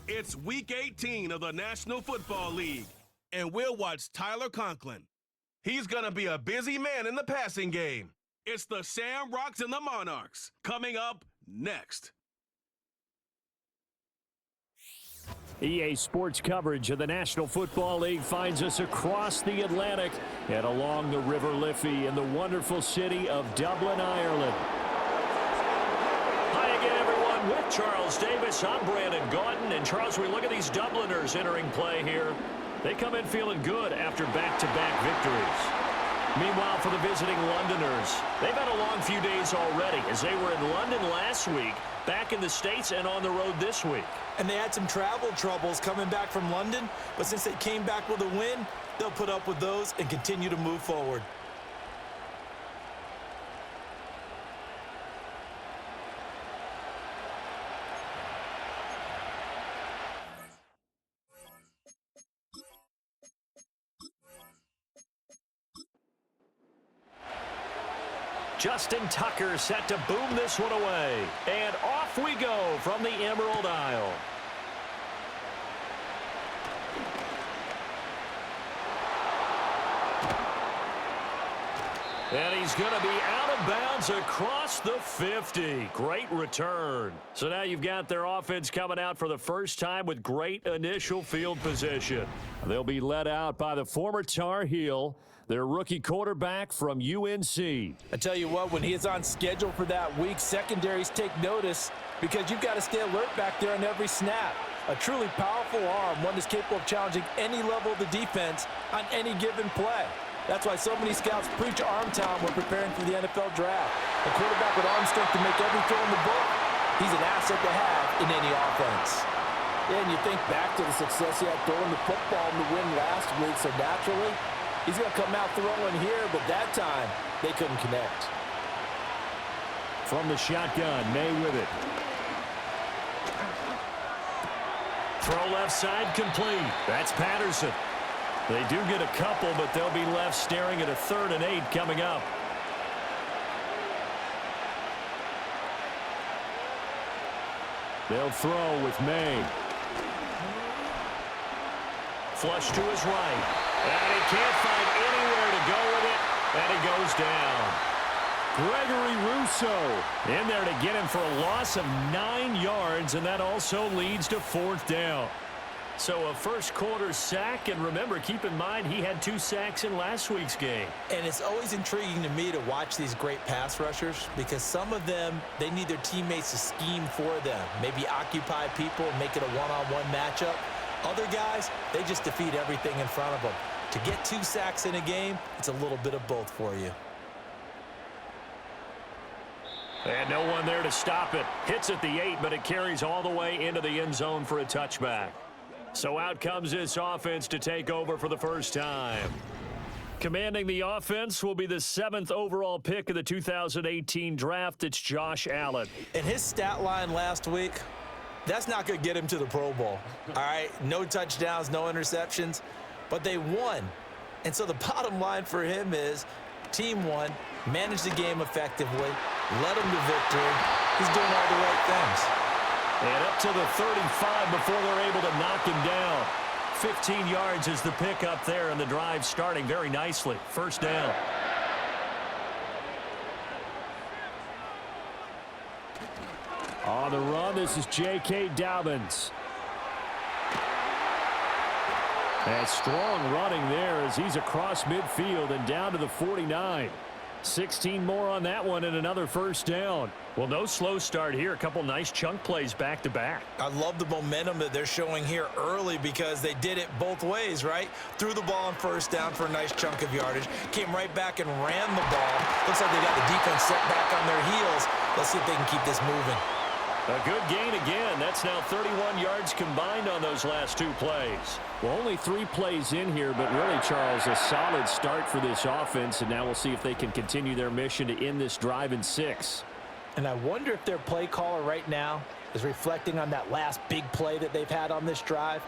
It's Week 18 of the National Football League, and we'll watch Tyler Conklin. He's going to be a busy man in the passing game. It's the Shamrocks and the Monarchs, coming up next. EA Sports coverage of the National Football League finds us across the Atlantic and along the River Liffey in the wonderful city of Dublin, Ireland. Hi again, everyone. With Charles Davis, I'm Brandon Gaudin. And Charles, we look at these Dubliners entering play here. They come in feeling good after back-to-back victories. Meanwhile, for the visiting Londoners, they've had a long few days already as they were in London last week, back in the States, and on the road this week. And they had some travel troubles coming back from London, but since they came back with a win, they'll put up with those and continue to move forward. Justin Tucker set to boom this one away. And off we go from the Emerald Isle. And he's going to be out of bounds across the 50. Great return. So now you've got their offense coming out for the first time with great initial field position. They'll be led out by the former Tar Heel, their rookie quarterback from UNC. I tell you what, when he is on schedule for that week, secondaries take notice because you've got to stay alert back there on every snap. A truly powerful arm, one that's capable of challenging any level of the defense on any given play. That's why so many scouts preach arm talent when preparing for the NFL draft. A quarterback with arm strength to make every throw in the book, he's an asset to have in any offense. And you think back to the success he had throwing the football in the win last week, so naturally, he's going to come out throwing here, but that time, they couldn't connect. From the shotgun, May with it. Throw left side complete. That's Patterson. They do get a couple, but they'll be left staring at a 3rd and 8 coming up. They'll throw with May. Flush to his right. And he can't find anywhere to go with it, and he goes down. Gregory Rousseau in there to get him for a loss of 9 yards, and that also leads to 4th down. So a first quarter sack, and remember, keep in mind he had 2 sacks in last week's game. And it's always intriguing to me to watch these great pass rushers because some of them, they need their teammates to scheme for them, maybe occupy people and make it a one-on-one matchup. Other guys, they just defeat everything in front of them. To get 2 sacks in a game, it's a little bit of both for you. And no one there to stop it. Hits at the 8, but it carries all the way into the end zone for a touchback. So out comes this offense to take over for the first time. Commanding the offense will be the 7th overall pick of the 2018 draft. It's Josh Allen. And his stat line last week, that's not going to get him to the Pro Bowl. All right, no touchdowns, no interceptions, but they won. And so the bottom line for him is team won, managed the game effectively, led him to victory. He's doing all the right things. And up to the 35 before they're able to knock him down. 15 yards is the pick up there, and the drive starting very nicely. First down. On the run, this is J.K. Dobbins. And strong running there as he's across midfield and down to the 49. 16 more on that one and another first down. Well, no slow start here. A couple nice chunk plays back-to-back. I love the momentum that they're showing here early because they did it both ways, right? Threw the ball on first down for a nice chunk of yardage. Came right back and ran the ball. Looks like they got the defense set back on their heels. Let's see if they can keep this moving. A good gain again. That's now 31 yards combined on those last 2 plays. Well, only 3 plays in here, but really, Charles, a solid start for this offense, and now we'll see if they can continue their mission to end this drive in 6. And I wonder if their play caller right now is reflecting on that last big play that they've had on this drive.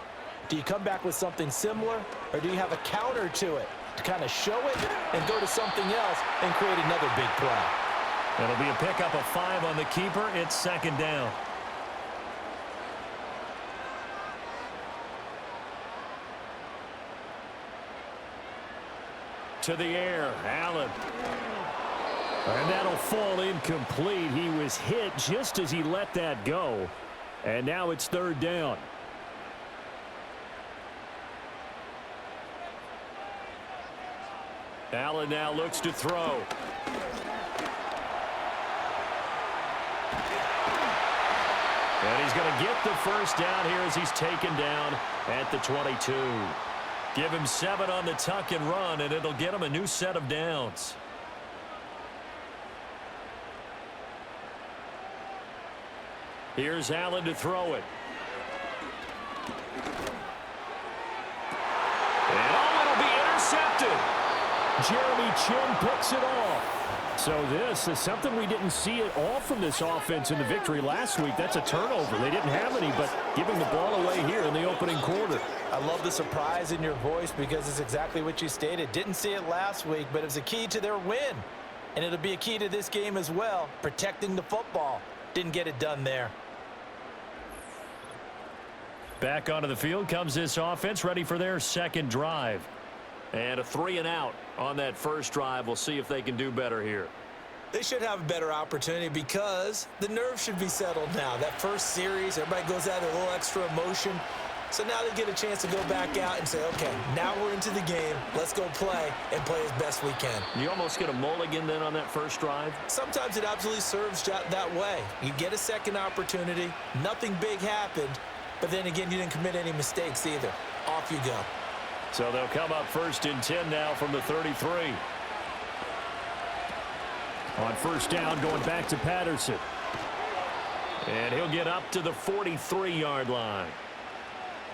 Do you come back with something similar, or do you have a counter to it to kind of show it and go to something else and create another big play? It'll be a pickup of 5 on the keeper. It's 2nd down. to the air. Allen. And that'll fall incomplete. He was hit just as he let that go. And now it's third down. Allen now looks to throw. And he's going to get the first down here as he's taken down at the 22. Give him 7 on the tuck and run, and it'll get him a new set of downs. Here's Allen to throw it. And it'll be intercepted. Jeremy Chin picks it off. So this is something we didn't see at all from this offense in the victory last week. That's a turnover. They didn't have any, but giving the ball away here in the opening quarter. I love the surprise in your voice because it's exactly what you stated. Didn't see it last week, but it was a key to their win. And it'll be a key to this game as well, protecting the football. Didn't get it done there. Back onto the field comes this offense, ready for their second drive. And a 3 and out on that first drive. We'll see if they can do better here. They should have a better opportunity because the nerves should be settled now. That first series, everybody goes out with a little extra emotion. So now they get a chance to go back out and say, okay, now we're into the game. Let's go play and play as best we can. You almost get a mulligan then on that first drive? Sometimes it absolutely serves that way. You get a second opportunity. Nothing big happened. But then again, you didn't commit any mistakes either. Off you go. So they'll come up 1st and 10 now from the 33. On first down, going back to Patterson. And he'll get up to the 43-yard line.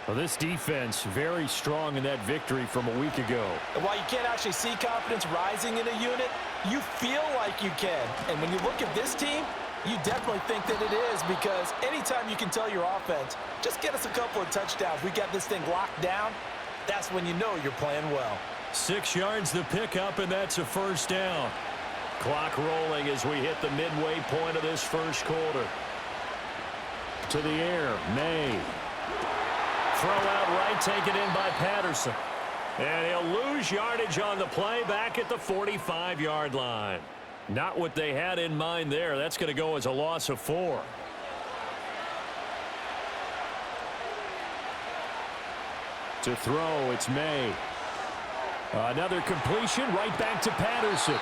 Well, this defense very strong in that victory from a week ago. And while you can't actually see confidence rising in a unit, you feel like you can. And when you look at this team, you definitely think that it is, because anytime you can tell your offense, just get us a couple of touchdowns, we got this thing locked down, that's when you know you're playing well. 6 yards the pickup, and that's a first down. Clock rolling as we hit the midway point of this first quarter. To the air, May. Throw out right, taken in by Patterson. And he'll lose yardage on the play back at the 45-yard line. Not what they had in mind there. That's going to go as a loss of 4. To throw, it's May. Another completion right back to Patterson.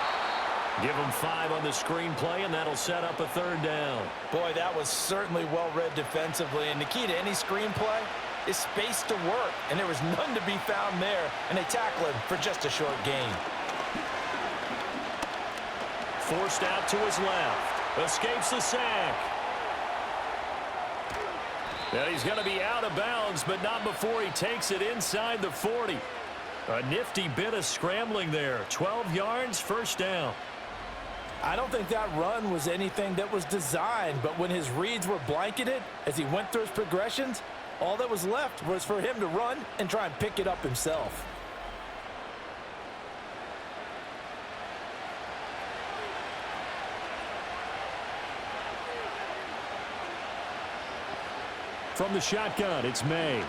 Give him 5 on the screenplay, and that'll set up a third down. Boy, that was certainly well-read defensively. And the key to any screenplay is space to work. And there was none to be found there. And they tackle him for just a short gain. Forced out to his left. Escapes the sack. And he's going to be out of bounds, but not before he takes it inside the 40. A nifty bit of scrambling there. 12 yards, first down. I don't think that run was anything that was designed, but when his reads were blanketed as he went through his progressions, all that was left was for him to run and try and pick it up himself. From the shotgun, it's May.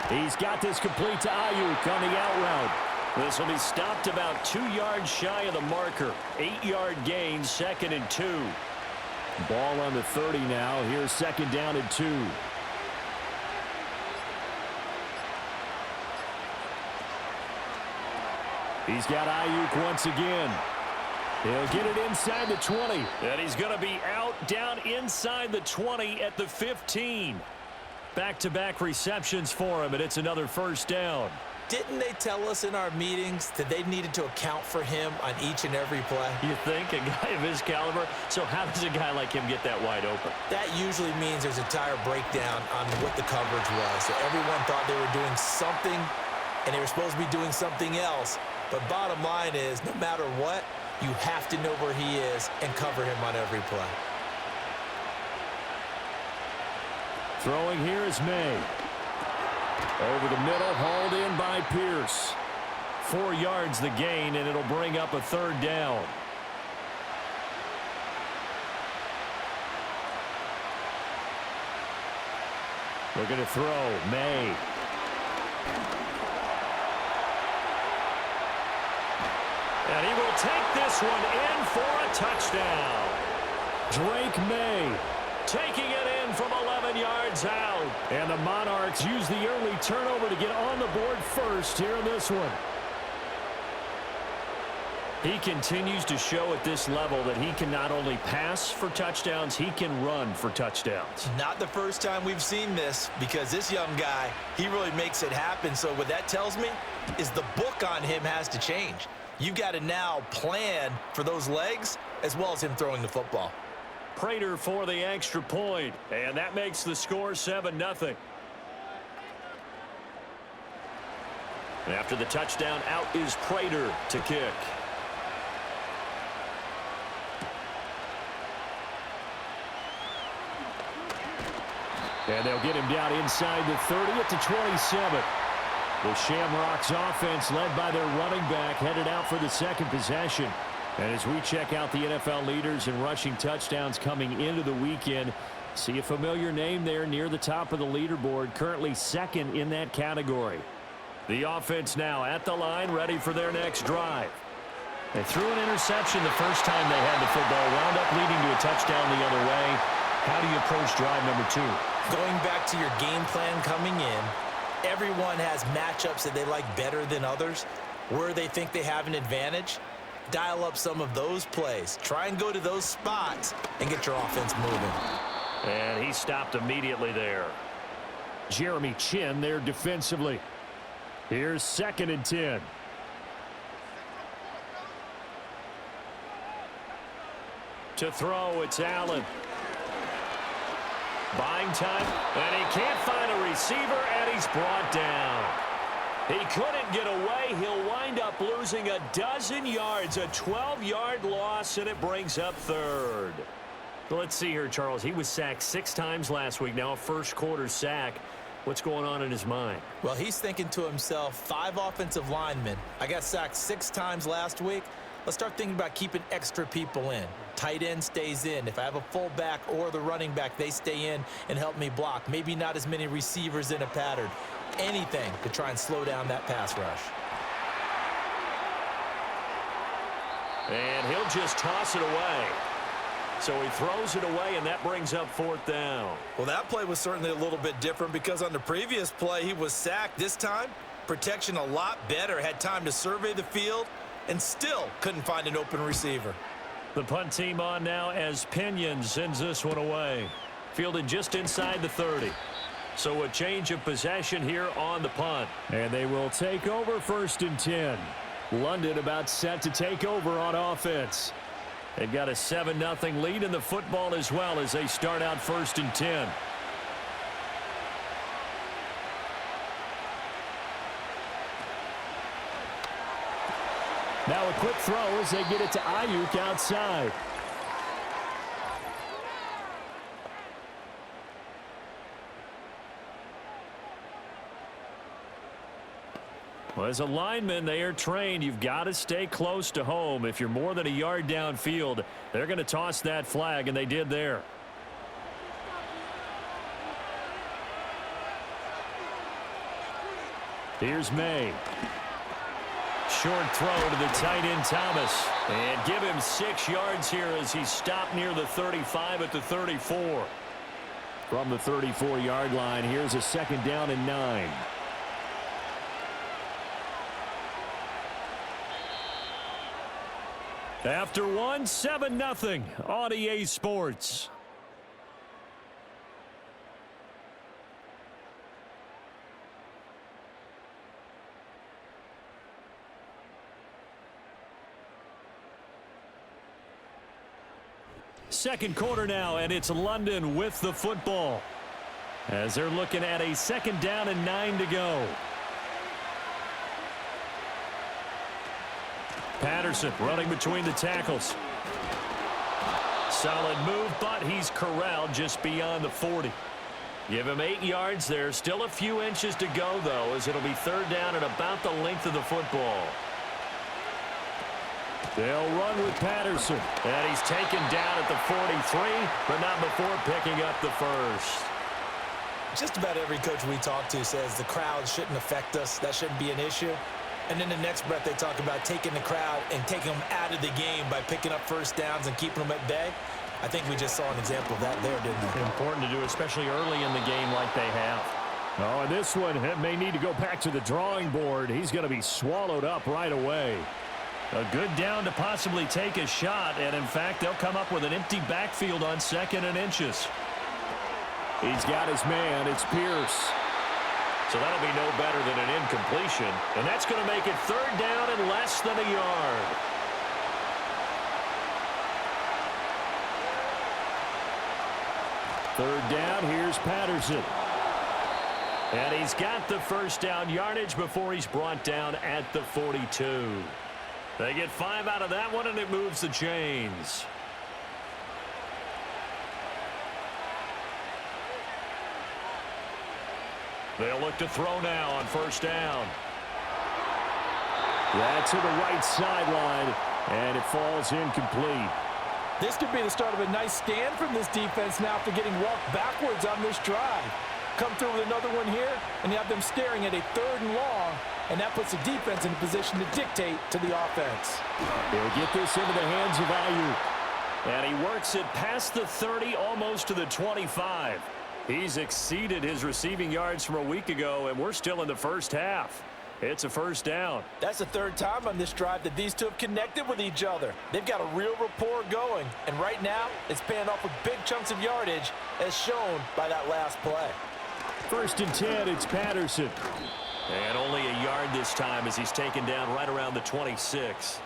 He's got this complete to Ayuk on the out route. This will be stopped about 2 yards shy of the marker. 8-yard gain, 2nd and 2. Ball on the 30 now. Here's 2nd down and 2. He's got Ayuk once again. He'll get it inside the 20. And he's going to be out down inside the 20 at the 15. Back-to-back receptions for him, and it's another first down. Didn't they tell us in our meetings that they needed to account for him on each and every play? You think? A guy of his caliber? So how does a guy like him get that wide open? That usually means there's a entire breakdown on what the coverage was. So everyone thought they were doing something, and they were supposed to be doing something else. But bottom line is, no matter what, you have to know where he is and cover him on every play. Throwing here is May. Over the middle, hauled in by Pierce. 4 yards the gain, and it'll bring up a third down. Looking to throw, May. And he will take this one in for a touchdown. Drake May taking it in from 11 yards out. And the Monarchs use the early turnover to get on the board first here in this one. He continues to show at this level that he can not only pass for touchdowns, he can run for touchdowns. Not the first time we've seen this, because this young guy, he really makes it happen. So what that tells me is the book on him has to change. You've got to now plan for those legs as well as him throwing the football. Prater for the extra point, and that makes the score 7-0. And after the touchdown, out is Prater to kick. And they'll get him down inside the 30 at the 27. The Shamrocks offense, led by their running back, headed out for the second possession. And as we check out the NFL leaders in rushing touchdowns coming into the weekend, see a familiar name there near the top of the leaderboard, currently second in that category. The offense now at the line, ready for their next drive. They threw an interception the first time they had the football, wound up leading to a touchdown the other way. How do you approach drive number 2? Going back to your game plan coming in, everyone has matchups that they like better than others. Where they think they have an advantage, dial up some of those plays. Try and go to those spots and get your offense moving. And he stopped immediately there. Jeremy Chin there defensively. Here's 2nd and 10. To throw, it's Allen. Buying time, and he can't find a receiver, and he's brought down. He couldn't get away. He'll wind up losing a dozen yards, a 12-yard loss, and it brings up 3rd. Let's see here, Charles. He was sacked 6 times last week. Now a first-quarter sack. What's going on in his mind? Well, he's thinking to himself, 5 offensive linemen. I got sacked 6 times last week. Let's start thinking about keeping extra people in. Tight end stays in. If I have a fullback or the running back, they stay in and help me block. Maybe not as many receivers in a pattern. Anything to try and slow down that pass rush. And he'll just toss it away. So he throws it away, and that brings up 4th down. Well, that play was certainly a little bit different because on the previous play, he was sacked. This time, protection a lot better. Had time to survey the field and still couldn't find an open receiver. The punt team on now as Pinion sends this one away. Fielded just inside the 30. So a change of possession here on the punt. And they will take over 1st and 10. London about set to take over on offense. They've got a 7-0 lead in the football as well as they start out 1st and 10. Now a quick throw as they get it to Ayuk outside. Well, as a lineman, they are trained. You've got to stay close to home. If you're more than a yard downfield, they're going to toss that flag, and they did there. Here's May. Short throw to the tight end Thomas. And give him 6 yards here as he stopped near the 35 at the 34. From the 34-yard line, here's a 2nd down and 9. After 7-0 on EA Sports. Second quarter now, and it's London with the football as they're looking at a 2nd down and 9 to go. Patterson running between the tackles. Solid move, but he's corralled just beyond the 40. Give him 8 yards there. Still a few inches to go, though, as it'll be 3rd down and about the length of the football. They'll run with Patterson. And he's taken down at the 43, but not before picking up the 1st. Just about every coach we talk to says the crowd shouldn't affect us. That shouldn't be an issue. And in the next breath, they talk about taking the crowd and taking them out of the game by picking up first downs and keeping them at bay. I think we just saw an example of that there, didn't we? Important to do, especially early in the game like they have. Oh, and this one may need to go back to the drawing board. He's going to be swallowed up right away. A good down to possibly take a shot, and in fact, they'll come up with an empty backfield on 2nd and inches. He's got his man. It's Pierce. So that'll be no better than an incompletion, and that's going to make it 3rd down and less than a yard. Third down, here's Patterson. And he's got the first down yardage before he's brought down at the 42. They get 5 out of that one, and it moves the chains. They'll look to throw now on first down. That's to the right sideline, and it falls incomplete. This could be the start of a nice stand from this defense now after getting walked backwards on this drive. Come through with another one here, and you have them staring at a 3rd and long, and that puts the defense in a position to dictate to the offense. He'll get this into the hands of Ayuk. And he works it past the 30, almost to the 25. He's exceeded his receiving yards from a week ago, and we're still in the first half. It's a first down. That's the 3rd time on this drive that these two have connected with each other. They've got a real rapport going, and right now it's paying off with big chunks of yardage, as shown by that last play. 1st and 10, it's Patterson. And only a yard this time as he's taken down right around the 26.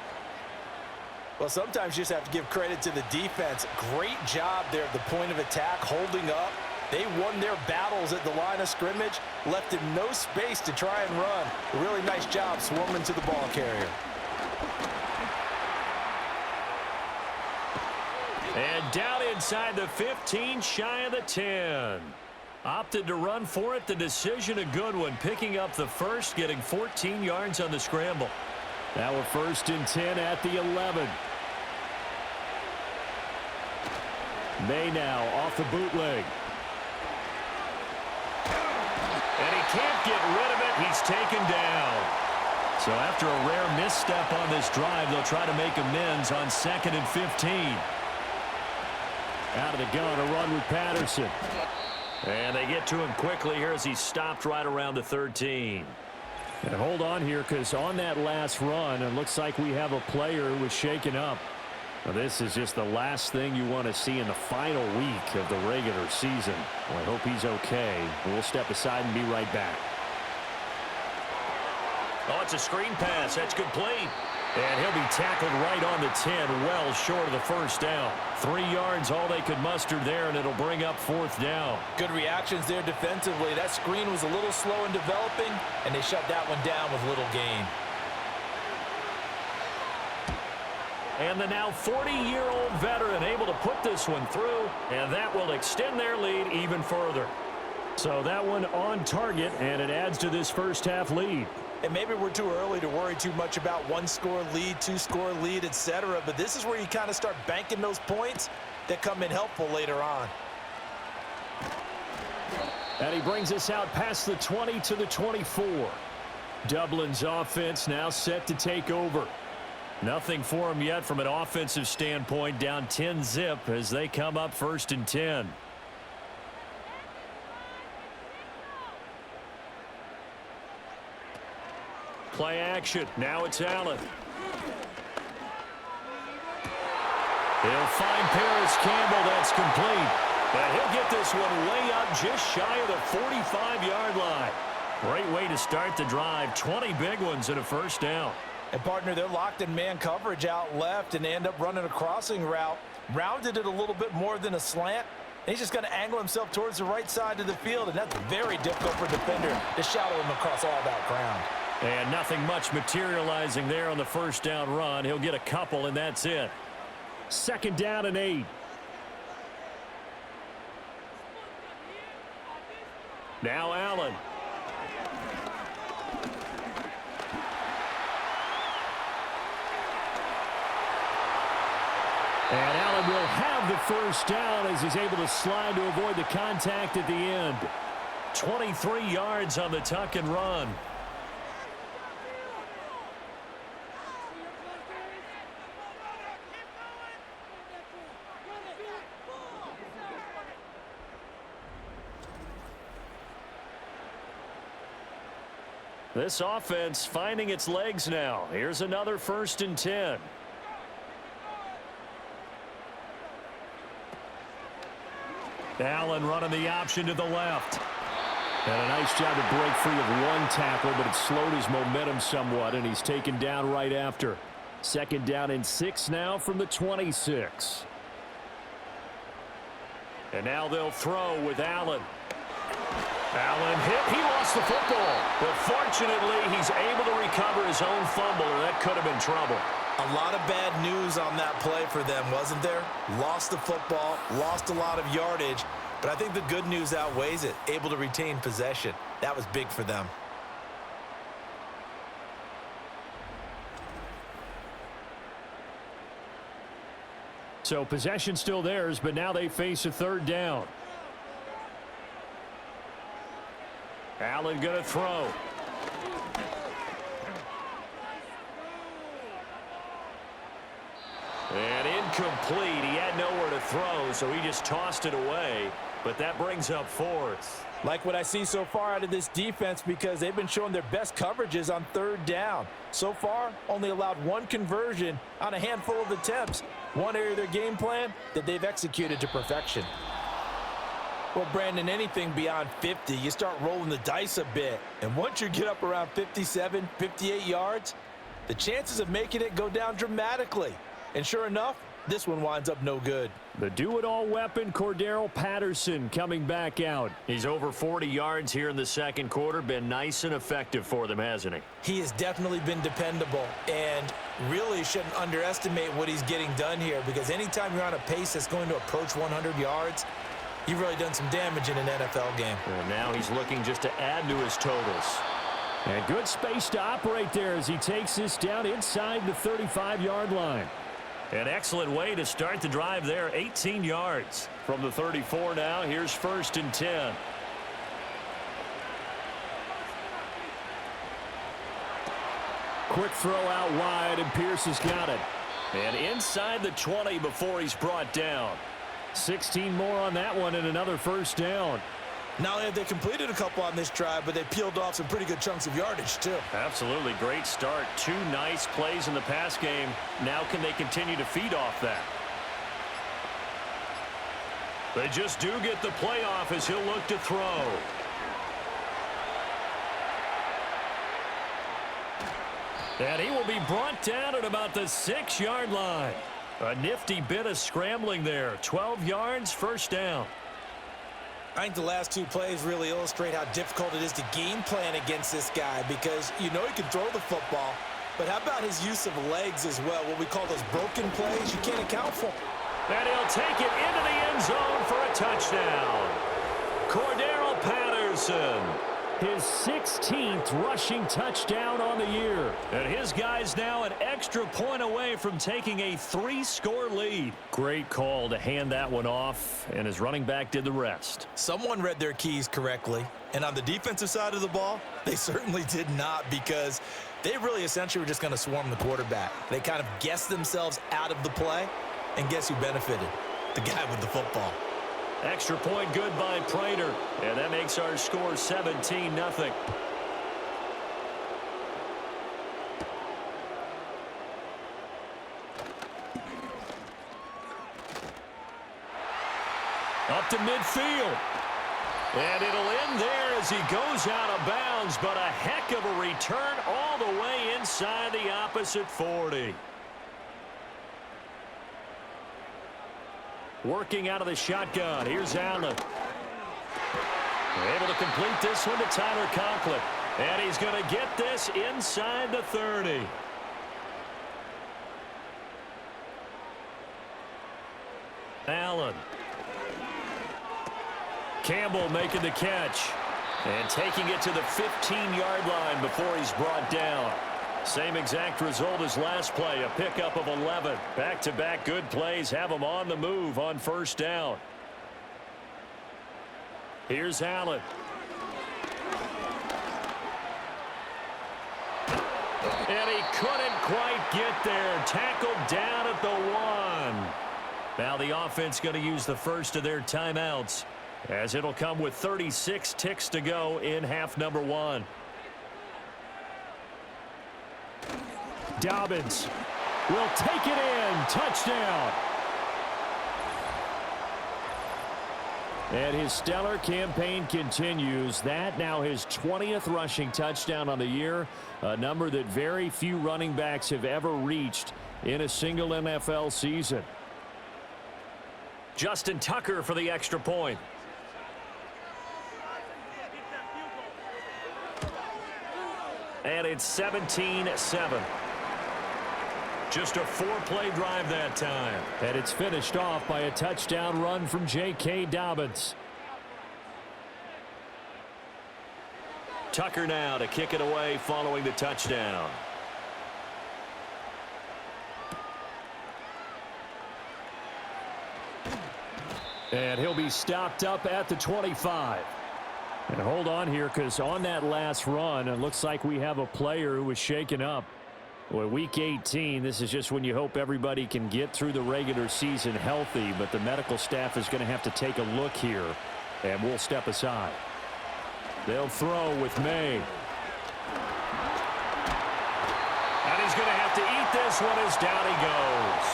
Well, sometimes you just have to give credit to the defense. Great job there at the point of attack, holding up. They won their battles at the line of scrimmage, left him no space to try and run. A really nice job swarming to the ball carrier. And down inside the 15, shy of the 10. Opted to run for it. The decision a good one. Picking up the first, getting 14 yards on the scramble. Now we're 1st and 10 at the 11. May now off the bootleg. And he can't get rid of it. He's taken down. So after a rare misstep on this drive, they'll try to make amends on 2nd and 15. Out of the gun, a run with Patterson. And they get to him quickly here as he's stopped right around the 13. And hold on here, because on that last run, it looks like we have a player who was shaken up. Now, this is just the last thing you want to see in the final week of the regular season. Well, I hope he's okay. We'll step aside and be right back. Oh, it's a screen pass. That's complete. And he'll be tackled right on the 10, well short of the first down. 3 yards, all they could muster there, and it'll bring up 4th down. Good reactions there defensively. That screen was a little slow in developing, and they shut that one down with little gain. And the now 40-year-old veteran able to put this one through, and that will extend their lead even further. So that one on target, and it adds to this first half lead. And maybe we're too early to worry too much about 1-score lead, 2-score lead, etc. But this is where you kind of start banking those points that come in helpful later on. And he brings us out past the 20 to the 24. Dublin's offense now set to take over. Nothing for him yet from an offensive standpoint, down 10-zip as they come up 1st and 10. Play action. Now it's Allen. He'll find Paris Campbell. That's complete. And he'll get this one way up just shy of the 45-yard line. Great way to start the drive. 20 big ones and a first down. And, partner, they're locked in man coverage out left, and they end up running a crossing route. Rounded it a little bit more than a slant. And he's just going to angle himself towards the right side of the field, and that's very difficult for a defender to shadow him across all that ground. And nothing much materializing there on the first down run. He'll get a couple, and that's it. 2nd down and 8. Now Allen. And Allen will have the first down as he's able to slide to avoid the contact at the end. 23 yards on the tuck and run. This offense finding its legs now. Here's another 1st and 10. Allen running the option to the left. And a nice job to break free of one tackle, but it slowed his momentum somewhat, and he's taken down right after. 2nd down and 6 now from the 26. And now they'll throw with Allen. Allen hit. He lost the football. But fortunately, he's able to recover his own fumble, or that could have been trouble. A lot of bad news on that play for them, wasn't there? Lost the football, lost a lot of yardage, but I think the good news outweighs it. Able to retain possession. That was big for them. So possession still theirs, but now they face a 3rd down. Allen going to throw. And incomplete. He had nowhere to throw, so he just tossed it away. But that brings up 4th. Like what I see so far out of this defense, because they've been showing their best coverages on 3rd down. So far, only allowed 1 conversion on a handful of attempts. One area of their game plan that they've executed to perfection. Well, Brandon, anything beyond 50, you start rolling the dice a bit. And once you get up around 57, 58 yards, the chances of making it go down dramatically. And sure enough, this one winds up no good. The do-it-all weapon, Cordero Patterson, coming back out. He's over 40 yards here in the 2nd quarter. Been nice and effective for them, hasn't he? He has definitely been dependable, and really shouldn't underestimate what he's getting done here, because anytime you're on a pace that's going to approach 100 yards, you've really done some damage in an NFL game. And now he's looking just to add to his totals. And good space to operate there as he takes this down inside the 35-yard line. An excellent way to start the drive there. 18 yards from the 34 now. Here's 1st and 10. Quick throw out wide, and Pierce has got it. And inside the 20 before he's brought down. 16 more on that one and another 1st down. Not only have they completed a couple on this drive, but they peeled off some pretty good chunks of yardage, too. Absolutely. Great start. 2 nice plays in the pass game. Now can they continue to feed off that? They just do get the playoff as he'll look to throw. And he will be brought down at about the 6-yard line. A nifty bit of scrambling there. 12 yards, 1st down. I think the last 2 plays really illustrate how difficult it is to game plan against this guy, because you know he can throw the football, but how about his use of legs as well? What we call those broken plays, you can't account for. And he'll take it into the end zone for a touchdown. Cordero Patterson. His 16th rushing touchdown on the year. And his guy's now an extra point away from taking a 3-score lead. Great call to hand that one off, and his running back did the rest. Someone read their keys correctly, and on the defensive side of the ball, they certainly did not, because they really essentially were just going to swarm the quarterback. They kind of guessed themselves out of the play, and guess who benefited? The guy with the football. Extra point good by Prater, and that makes our score 17-0. Up to midfield. And it'll end there as he goes out of bounds, but a heck of a return all the way inside the opposite 40. Working out of the shotgun. Here's Allen. Able to complete this one to Tyler Conklin. And he's going to get this inside the 30. Allen. Campbell making the catch. And taking it to the 15-yard line before he's brought down. Same exact result as last play, a pickup of 11. Back-to-back good plays have him on the move on 1st down. Here's Allen. And he couldn't quite get there. Tackled down at the 1. Now the offense going to use the first of their timeouts, as it'll come with 36 ticks to go in half number 1. Dobbins will take it in. Touchdown. And his stellar campaign continues. That now his 20th rushing touchdown on the year, a number that very few running backs have ever reached in a single NFL season. Justin Tucker for the extra point. And it's 17-7. Just a 4-play drive that time. And it's finished off by a touchdown run from J.K. Dobbins. Tucker now to kick it away following the touchdown. And he'll be stopped up at the 25. And hold on here, because on that last run, it looks like we have a player who was shaken up. Well, week 18, this is just when you hope everybody can get through the regular season healthy, but the medical staff is going to have to take a look here, and we'll step aside. They'll throw with May. And he's going to have to eat this one as down he goes.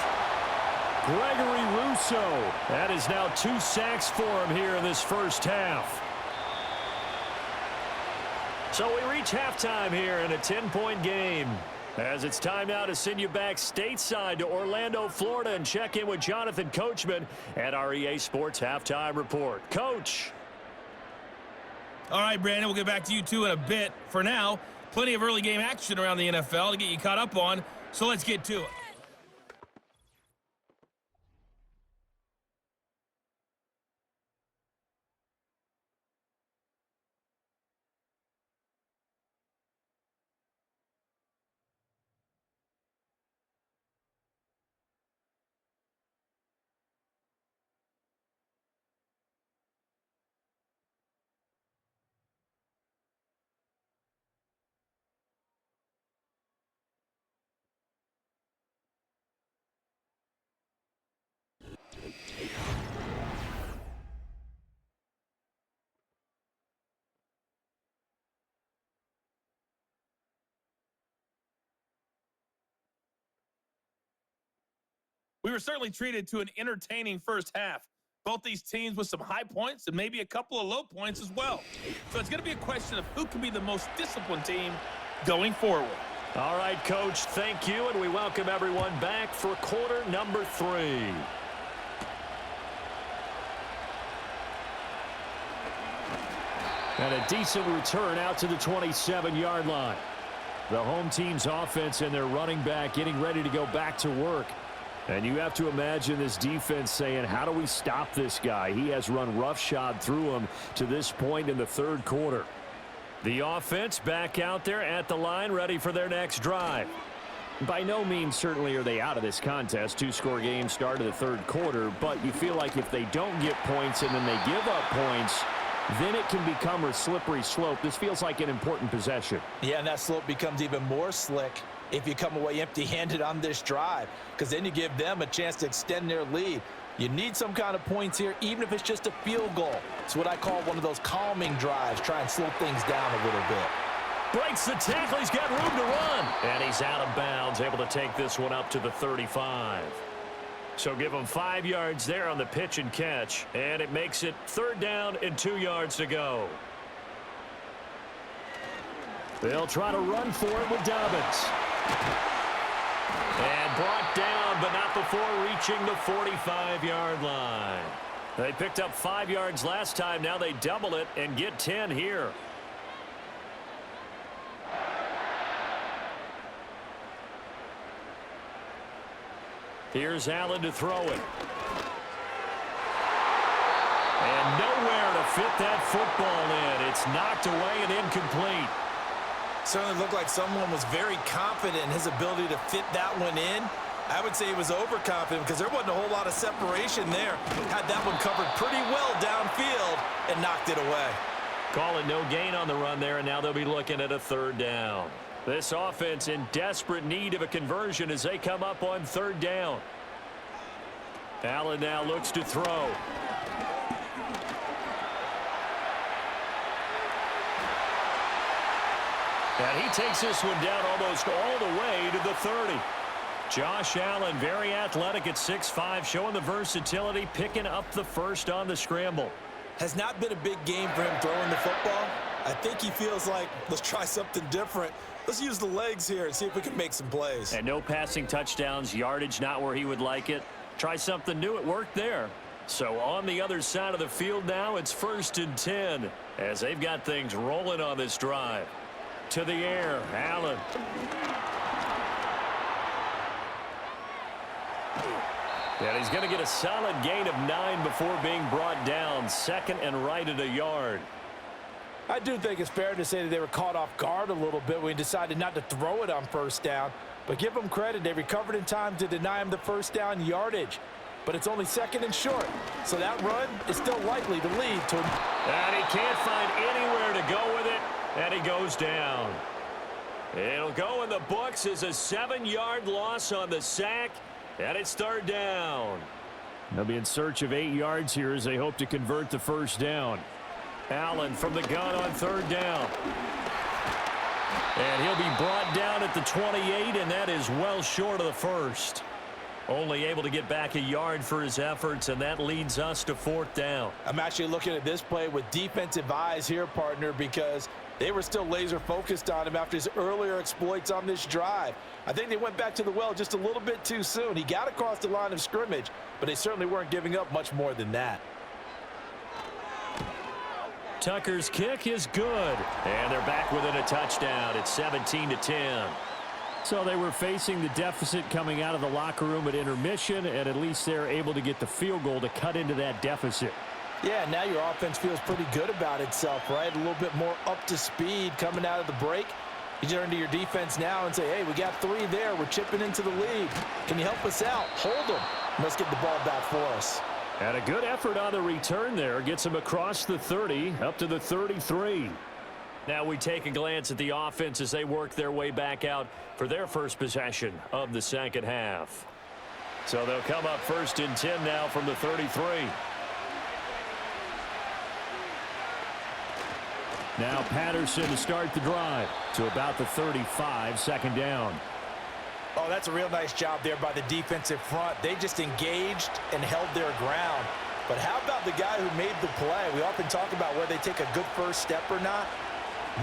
Gregory Rousseau. That is now 2 sacks for him here in this first half. So we reach halftime here in a 10-point game. As it's time now to send you back stateside to Orlando, Florida, and check in with Jonathan Coachman at our EA Sports Halftime Report. Coach. All right, Brandon, we'll get back to you two in a bit. For now, plenty of early game action around the NFL to get you caught up on, so let's get to it. We were certainly treated to an entertaining first half. Both these teams with some high points and maybe a couple of low points as well. So it's going to be a question of who can be the most disciplined team going forward. All right, Coach, thank you, and we welcome everyone back for quarter number 3. And a decent return out to the 27-yard line. The home team's offense and their running back getting ready to go back to work. And you have to imagine this defense saying, how do we stop this guy? He has run roughshod through him to this point in the third quarter. The offense back out there at the line, ready for their next drive. By no means certainly are they out of this contest. 2-score game start of the third quarter, but you feel like if they don't get points and then they give up points, then it can become a slippery slope. This feels like an important possession. Yeah, and that slope becomes even more slick if you come away empty-handed on this drive, because then you give them a chance to extend their lead. You need some kind of points here, even if it's just a field goal. It's what I call one of those calming drives. Try and slow things down a little bit. Breaks the tackle. He's got room to run. And he's out of bounds, able to take this one up to the 35. So give him 5 yards there on the pitch and catch, and it makes it 3rd down and 2 yards to go. They'll try to run for it with Dobbins. And brought down, but not before reaching the 45-yard line. They picked up 5 yards last time. Now they double it and get 10 here. Here's Allen to throw it. And nowhere to fit that football in. It's knocked away and incomplete. Certainly looked like someone was very confident in his ability to fit that one in. I would say he was overconfident because there wasn't a whole lot of separation there. Had that one covered pretty well downfield and knocked it away. Call it no gain on the run there, and now they'll be looking at a 3rd down. This offense in desperate need of a conversion as they come up on 3rd down. Allen now looks to throw. And he takes this one down almost all the way to the 30. Josh Allen, very athletic at 6'5", showing the versatility, picking up the first on the scramble. Has not been a big game for him throwing the football. I think he feels like, let's try something different. Let's use the legs here and see if we can make some plays. And no passing touchdowns, yardage not where he would like it. Try something new, it worked there. So on the other side of the field now, it's 1st and 10 as they've got things rolling on this drive. To the air, Allen. And he's going to get a solid gain of 9 before being brought down. 2nd and right at a yard. I do think it's fair to say that they were caught off guard a little bit when he decided not to throw it on 1st down. But give them credit, they recovered in time to deny him the 1st down yardage. But it's only 2nd and short. So that run is still likely to lead to... And he can't find anywhere to go with it. And he goes down. It'll go in the books as a 7-yard loss on the sack. And it's 3rd down. They'll be in search of 8 yards here as they hope to convert the 1st down. Allen from the gun on 3rd down. And he'll be brought down at the 28, and that is well short of the 1st. Only able to get back a yard for his efforts, and that leads us to 4th down. I'm actually looking at this play with defensive eyes here, partner, because they were still laser focused on him after his earlier exploits on this drive. I think they went back to the well just a little bit too soon. He got across the line of scrimmage, but they certainly weren't giving up much more than that. Tucker's kick is good, and they're back within a touchdown. It's 17-10. So they were facing the deficit coming out of the locker room at intermission, and at least they're able to get the field goal to cut into that deficit. Yeah, now your offense feels pretty good about itself, right? A little bit more up to speed coming out of the break. You turn to your defense now and say, hey, we got 3 there. We're chipping into the lead. Can you help us out? Hold them. Let's get the ball back for us. And a good effort on the return there. Gets him across the 30, up to the 33. Now we take a glance at the offense as they work their way back out for their first possession of the 2nd half. So they'll come up 1st and 10 now from the 33. Now Patterson to start the drive to about the 35, 2nd down. Oh, that's a real nice job there by the defensive front. They just engaged and held their ground. But how about the guy who made the play? We often talk about whether they take a good first step or not.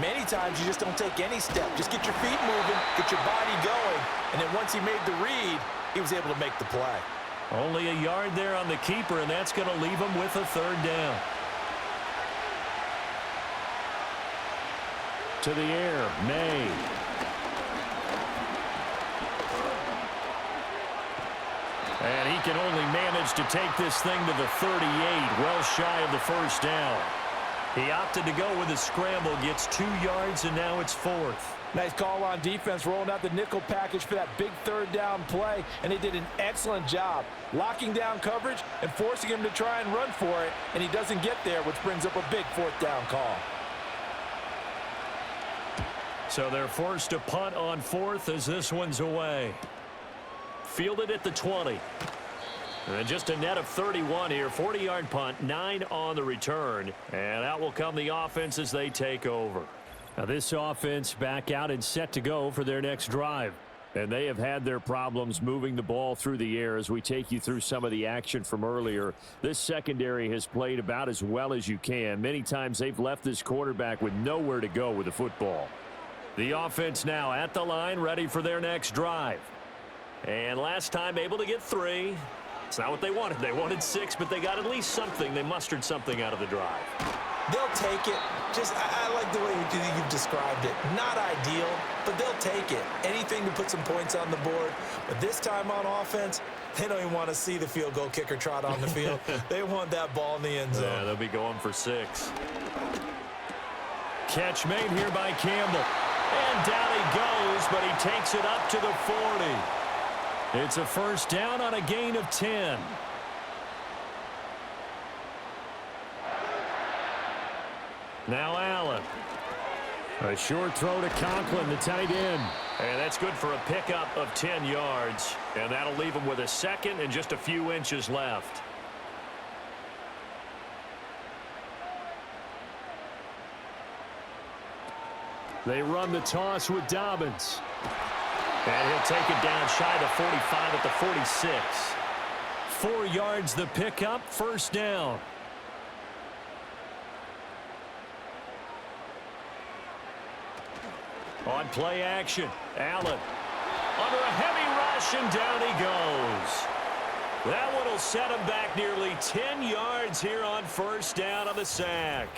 Many times you just don't take any step. Just get your feet moving, get your body going, and then once he made the read, he was able to make the play. Only a yard there on the keeper, and that's going to leave him with a 3rd down. To the air, May. And he can only manage to take this thing to the 38, well shy of the 1st down. He opted to go with a scramble, gets 2 yards, and now it's 4th. Nice call on defense, rolling out the nickel package for that big 3rd down play, and they did an excellent job locking down coverage and forcing him to try and run for it, and he doesn't get there, which brings up a big 4th down call. So they're forced to punt on 4th as this one's away. Fielded at the 20. And just a net of 31 here. 40-yard punt, 9 on the return. And out will come the offense as they take over. Now this offense back out and set to go for their next drive. And they have had their problems moving the ball through the air as we take you through some of the action from earlier. This secondary has played about as well as you can. Many times they've left this quarterback with nowhere to go with the football. The offense now at the line, ready for their next drive. And last time able to get 3. It's not what they wanted. They wanted 6, but they got at least something. They mustered something out of the drive. They'll take it. Just, I like the way you've described it. Not ideal, but they'll take it. Anything to put some points on the board. But this time on offense, they don't even want to see the field goal kicker trot on the field. They want that ball in the end zone. Yeah, they'll be going for 6. Catch made here by Campbell. And down he goes, but he takes it up to the 40. It's a 1st down on a gain of 10. Now Allen. A short throw to Conklin, the tight end. And that's good for a pickup of 10 yards. And that'll leave him with a 2nd and just a few inches left. They run the toss with Dobbins. And he'll take it down shy of the 45 at the 46. 4 yards the pickup, first down. On play action, Allen under a heavy rush, and down he goes. That one will set him back nearly 10 yards here on first down on the sack.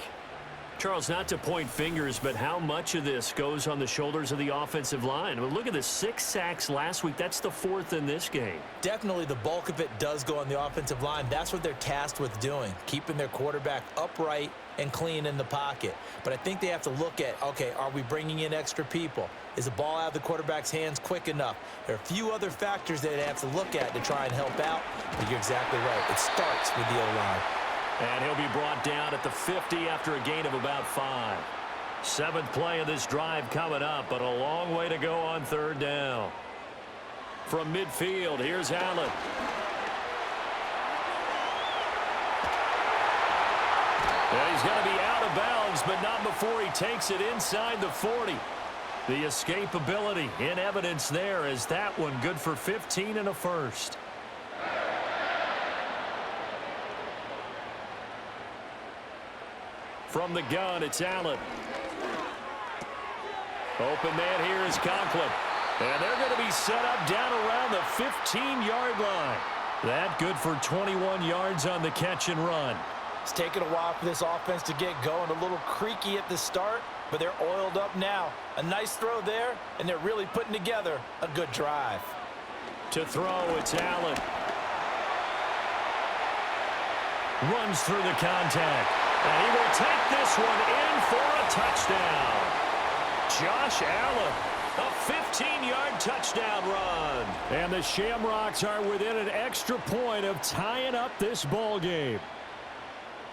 Charles, not to point fingers, but how much of this goes on the shoulders of the offensive line? I mean, look at the 6 sacks last week. That's the 4th in this game. Definitely the bulk of it does go on the offensive line. That's what they're tasked with doing, keeping their quarterback upright and clean in the pocket. But I think they have to look at, okay, are we bringing in extra people? Is the ball out of the quarterback's hands quick enough? There are a few other factors that they have to look at to try and help out, but you're exactly right. It starts with the O-line. And he'll be brought down at the 50 after a gain of about 5. 7th play of this drive coming up, but a long way to go on third down. From midfield, here's Allen. And he's going to be out of bounds, but not before he takes it inside the 40. The escapability in evidence there is that one good for 15 and a first. From the gun, it's Allen. Open man here is Conklin. And they're going to be set up down around the 15-yard line. That good for 21 yards on the catch and run. It's taken a while for this offense to get going. A little creaky at the start, but they're oiled up now. A nice throw there, and they're really putting together a good drive. To throw, it's Allen. Runs through the contact. And he will take this one in for a touchdown. Josh Allen, a 15-yard touchdown run. And the Shamrocks are within an extra point of tying up this ball game.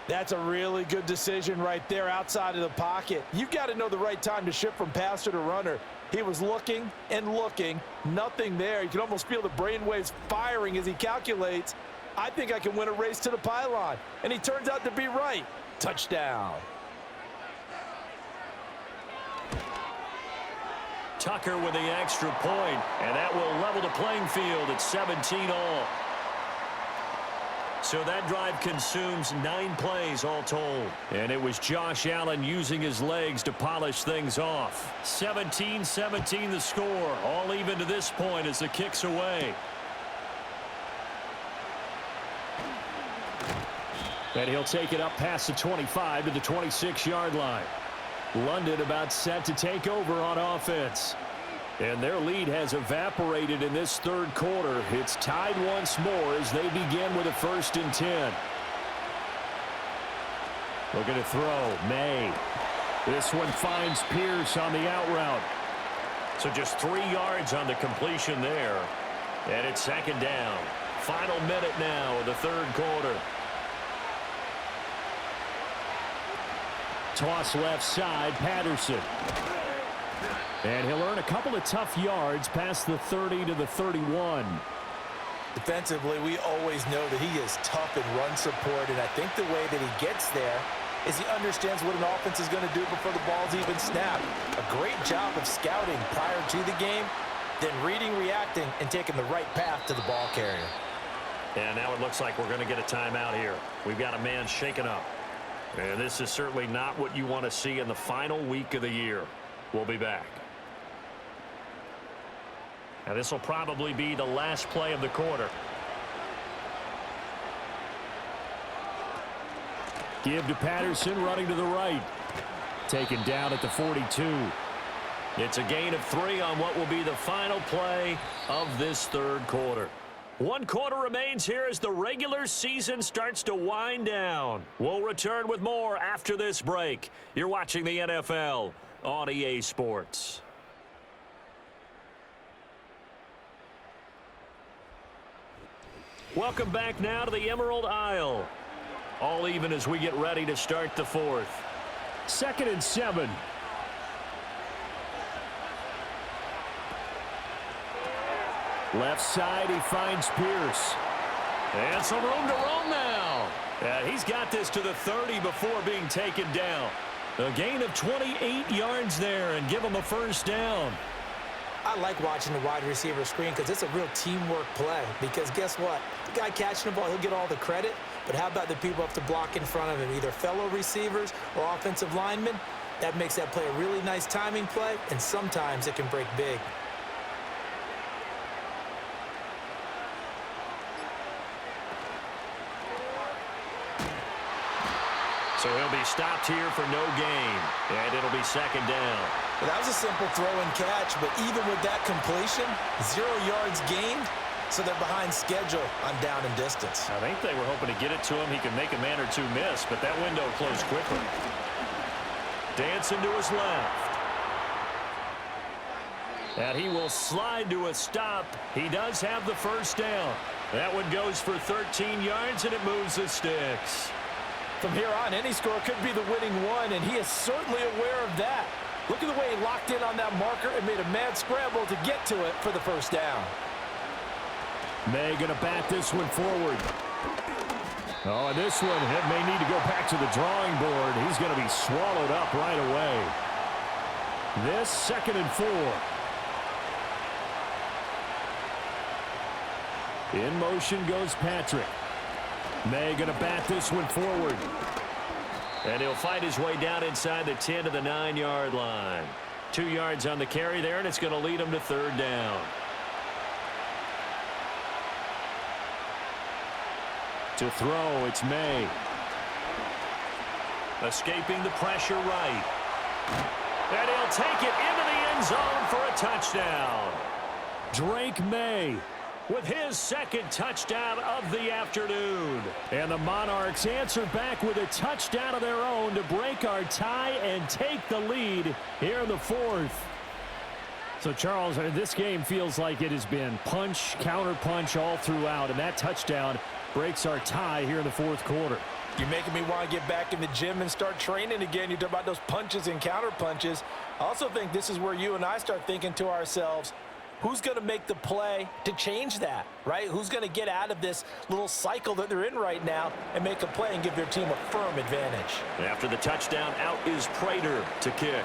That's a really good decision right there outside of the pocket. You've got to know the right time to shift from passer to runner. He was looking and looking, nothing there. You can almost feel the brainwaves firing as he calculates, I think I can win a race to the pylon. And he turns out to be right. Touchdown. Tucker with the extra point, and that will level the playing field at 17 all. So that drive consumes 9 plays all told. And it was Josh Allen using his legs to polish things off. 17-17 the score, all even to this point as the kick's away. And he'll take it up past the 25 to the 26-yard line. London about set to take over on offense. And their lead has evaporated in this third quarter. It's tied once more as they begin with a 1st and 10. Looking to throw, May. This one finds Pierce on the out route. So just 3 yards on the completion there. And it's 2nd down. Final minute now of the third quarter. Toss left side, Patterson. And he'll earn a couple of tough yards past the 30 to the 31. Defensively, we always know that he is tough in run support, and I think the way that he gets there is he understands what an offense is going to do before the ball's even snapped. A great job of scouting prior to the game, then reading, reacting, and taking the right path to the ball carrier. And now it looks like we're going to get a timeout here. We've got a man shaken up. And this is certainly not what you want to see in the final week of the year. We'll be back. And this will probably be the last play of the quarter. Give to Patterson, running to the right. Taken down at the 42. It's a gain of 3 on what will be the final play of this third quarter. 1 quarter remains here as the regular season starts to wind down. We'll return with more after this break. You're watching the NFL on EA Sports. Welcome back now to the Emerald Isle. All even as we get ready to start the 4th. 2nd and 7. Left side, he finds Pierce. And some room to roam now. He's got this to the 30 before being taken down. A gain of 28 yards there and give them a first down. I like watching the wide receiver screen because it's a real teamwork play. Because guess what? The guy catching the ball, he'll get all the credit. But how about the people up to block in front of him, either fellow receivers or offensive linemen? That makes that play a really nice timing play, and sometimes it can break big. So he'll be stopped here for no gain, and it'll be second down. Well, that was a simple throw and catch, but even with that completion, 0 yards gained, so they're behind schedule on down and distance. I think they were hoping to get it to him. He could make a man or two miss, but that window closed quickly. Dancing to his left. And he will slide to a stop. He does have the first down. That one goes for 13 yards, and it moves the sticks. From here on, any score could be the winning one, and he is certainly aware of that. Look at the way he locked in on that marker and made a mad scramble to get to it for the first down. May going to bat this one forward. Oh, and this one may need to go back to the drawing board. He's going to be swallowed up right away. This 2nd and 4. In motion goes Patrick. May going to bat this one forward. And he'll fight his way down inside the 10 to the 9-yard line. 2 yards on the carry there, and it's going to lead him to third down. To throw, it's May. Escaping the pressure right. And he'll take it into the end zone for a touchdown. Drake May with his 2nd touchdown of the afternoon. And the Monarchs answer back with a touchdown of their own to break our tie and take the lead here in the 4th. So, Charles, this game feels like it has been punch, counter-punch all throughout, and that touchdown breaks our tie here in the 4th quarter. You're making me want to get back in the gym and start training again. You talk about those punches and counter punches. I also think this is where you and I start thinking to ourselves, who's going to make the play to change that, right? Who's going to get out of this little cycle that they're in right now and make a play and give their team a firm advantage? After the touchdown, out is Prater to kick.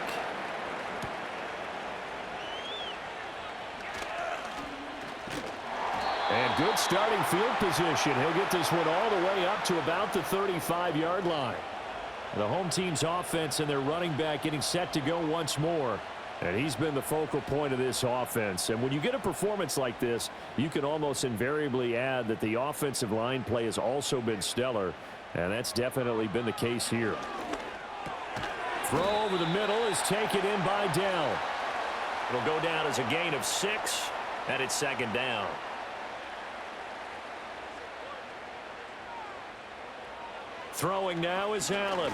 And good starting field position. He'll get this one all the way up to about the 35-yard line. The home team's offense and their running back getting set to go once more. And he's been the focal point of this offense. And when you get a performance like this, you can almost invariably add that the offensive line play has also been stellar. And that's definitely been the case here. Throw over the middle is taken in by Dell. It'll go down as a gain of 6, and it's 2nd down. Throwing now is Allen.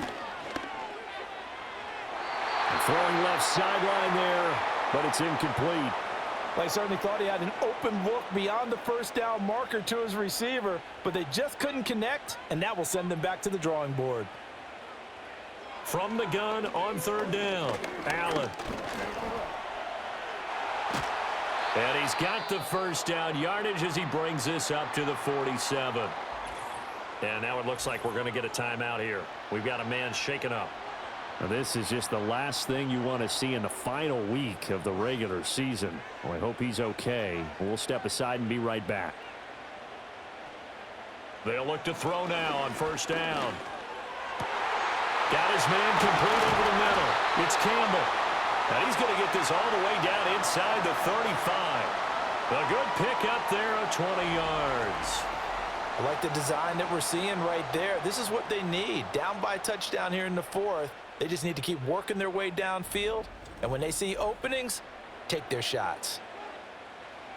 Throwing left sideline there, but it's incomplete. Well, I certainly thought he had an open look beyond the first down marker to his receiver, but they just couldn't connect, and that will send them back to the drawing board. From the gun on 3rd down, Allen. And he's got the first down yardage as he brings this up to the 47. And now it looks like we're going to get a timeout here. We've got a man shaken up. Now this is just the last thing you want to see in the final week of the regular season. Well, I hope he's okay. We'll step aside and be right back. They'll look to throw now on 1st down. Got his man complete over the middle. It's Campbell. And he's going to get this all the way down inside the 35. A good pickup there of 20 yards. I like the design that we're seeing right there. This is what they need. Down by a touchdown here in the 4th. They just need to keep working their way downfield. And when they see openings, take their shots.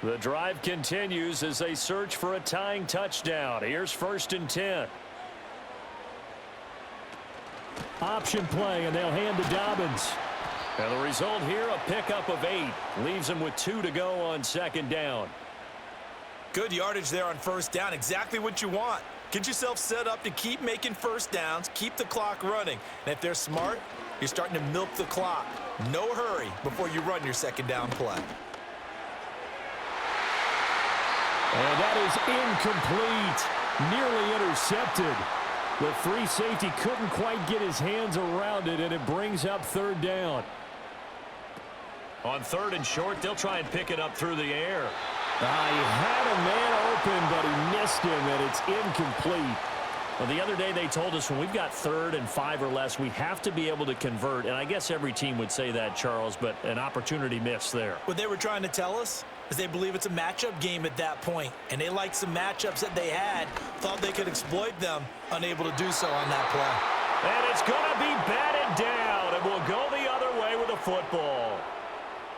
The drive continues as they search for a tying touchdown. Here's 1st and 10. Option play, and they'll hand to Dobbins. And the result here, a pickup of 8. Leaves them with 2 to go on 2nd down. Good yardage there on 1st down. Exactly what you want. Get yourself set up to keep making 1st downs, keep the clock running. And if they're smart, you're starting to milk the clock. No hurry before you run your 2nd down play. And that is incomplete. Nearly intercepted. The free safety couldn't quite get his hands around it, and it brings up third down. On 3rd and short, they'll try and pick it up through the air. He had a man open, but he missed him, and it's incomplete. Well, the other day they told us when we've got 3rd and 5 or less, we have to be able to convert. And I guess every team would say that, Charles, but an opportunity missed there. What they were trying to tell us is they believe it's a matchup game at that point, and they liked some matchups that they had, thought they could exploit them, unable to do so on that play. And it's going to be batted down, and we'll go the other way with the football.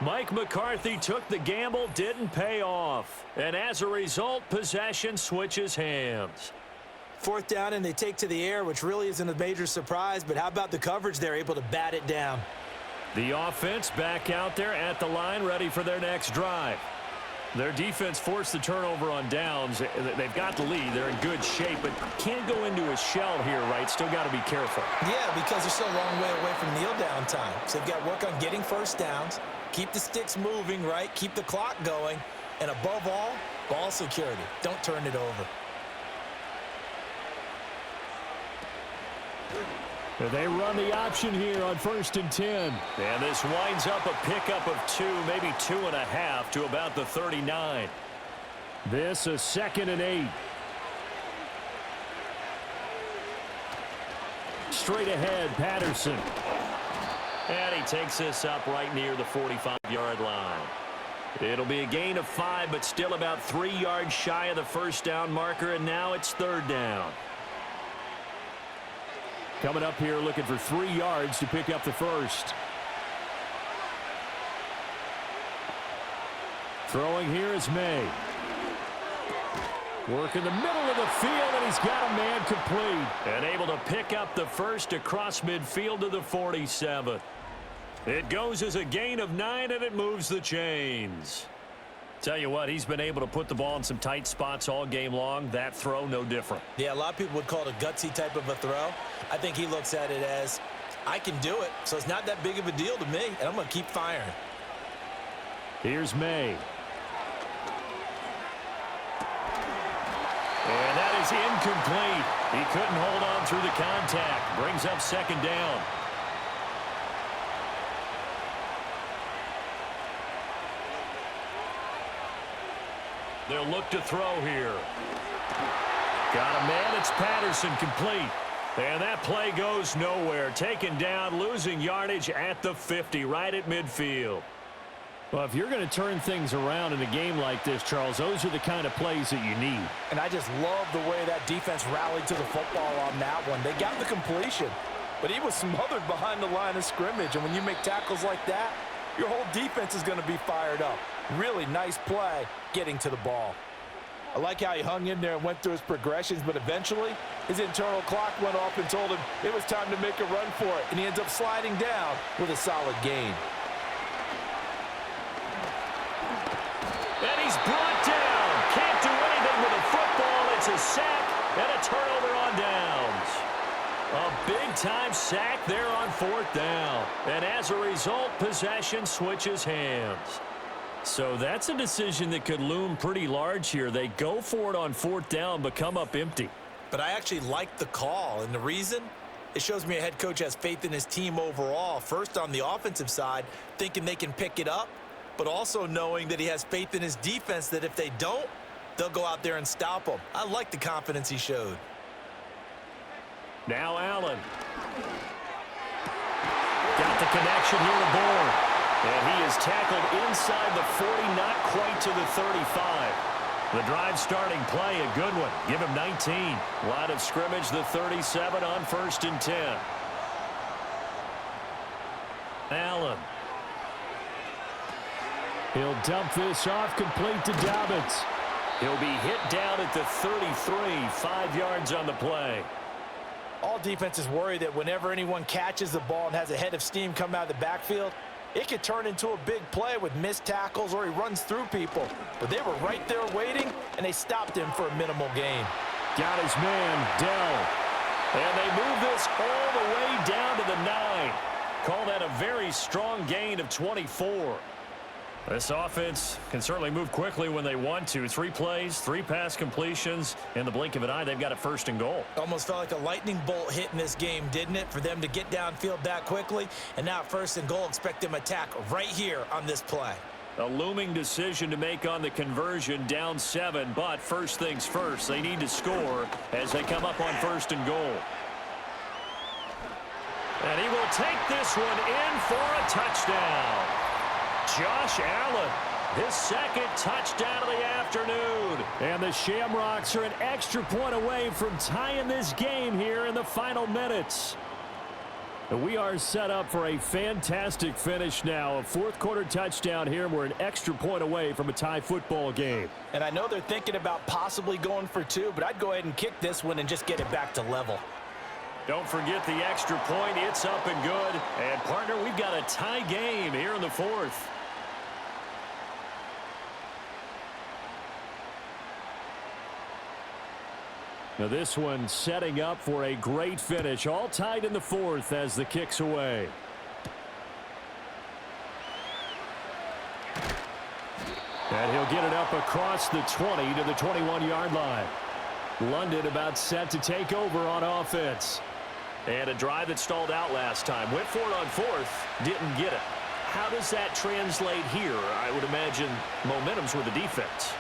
Mike McCarthy took the gamble, didn't pay off. And as a result, possession switches hands. 4th down, and they take to the air, which really isn't a major surprise, but how about the coverage? They're able to bat it down. The offense back out there at the line, ready for their next drive. Their defense forced the turnover on downs. They've got the lead. They're in good shape, but can't go into a shell here, right? Still got to be careful. Yeah, because they're still a long way away from kneel down time. So they've got to work on getting first downs, keep the sticks moving, right? Keep the clock going, and above all, ball security. Don't turn it over. They run the option here on 1st and 10. And this winds up a pickup of 2, maybe 2.5 to about the 39. This a 2nd and 8. Straight ahead, Patterson. And he takes this up right near the 45-yard line. It'll be a gain of 5, but still about 3 yards shy of the first down marker, and now it's 3rd down. Coming up here looking for 3 yards to pick up the first. Throwing here is May. Work in the middle of the field, and he's got a man complete. And able to pick up the first across midfield to the 47. It goes as a gain of 9, and it moves the chains. Tell you what, he's been able to put the ball in some tight spots all game long. That throw, no different. Yeah, a lot of people would call it a gutsy type of a throw. I think he looks at it as, I can do it, so it's not that big of a deal to me, and I'm going to keep firing. Here's May. And that is incomplete. He couldn't hold on through the contact. Brings up 2nd down. They'll look to throw here. Got a man. It's Patterson, complete. And that play goes nowhere. Taken down, losing yardage at the 50, right at midfield. Well, if you're going to turn things around in a game like this, Charles, those are the kind of plays that you need. And I just love the way that defense rallied to the football on that one. They got the completion, but he was smothered behind the line of scrimmage. And when you make tackles like that, your whole defense is going to be fired up. Really nice play getting to the ball. I like how he hung in there and went through his progressions, but eventually his internal clock went off and told him it was time to make a run for it, and he ends up sliding down with a solid gain. And he's brought down. Can't do anything with a football. It's a sack and a turnover on downs. A big-time sack there on 4th down. And as a result, possession switches hands. So that's a decision that could loom pretty large here. They go for it on 4th down, but come up empty. But I actually like the call, and the reason? It shows me a head coach has faith in his team overall. First, on the offensive side, thinking they can pick it up, but also knowing that he has faith in his defense that if they don't, they'll go out there and stop them. I like the confidence he showed. Now Allen. Got the connection here to Bourne. And he is tackled inside the 40, not quite to the 35. The drive starting play, a good one. Give him 19. Line of scrimmage, the 37 on 1st and 10. Allen. He'll dump this off, complete to Dobbins. He'll be hit down at the 33, 5 yards on the play. All defenses worry that whenever anyone catches the ball and has a head of steam come out of the backfield, it could turn into a big play with missed tackles or he runs through people. But they were right there waiting, and they stopped him for a minimal gain. Got his man, Dell. And they move this all the way down to the 9. Call that a very strong gain of 24. This offense can certainly move quickly when they want to. 3 plays, 3 pass completions. In the blink of an eye, they've got a 1st and goal. Almost felt like a lightning bolt hit in this game, didn't it? For them to get downfield that quickly. And now 1st and goal, expect them to attack right here on this play. A looming decision to make on the conversion, down 7. But first things first, they need to score as they come up on 1st and goal. And he will take this one in for a touchdown. Josh Allen, his 2nd touchdown of the afternoon. And the Shamrocks are an extra point away from tying this game here in the final minutes. And we are set up for a fantastic finish now. A 4th quarter touchdown here, and we're an extra point away from a tie football game. And I know they're thinking about possibly going for 2, but I'd go ahead and kick this one and just get it back to level. Don't forget the extra point. It's up and good. And, partner, we've got a tie game here in the 4th. Now this one setting up for a great finish. All tied in the 4th as the kick's away. And he'll get it up across the 20 to the 21-yard line. London about set to take over on offense. And a drive that stalled out last time. Went for it on 4th. Didn't get it. How does that translate here? I would imagine momentum's with the defense.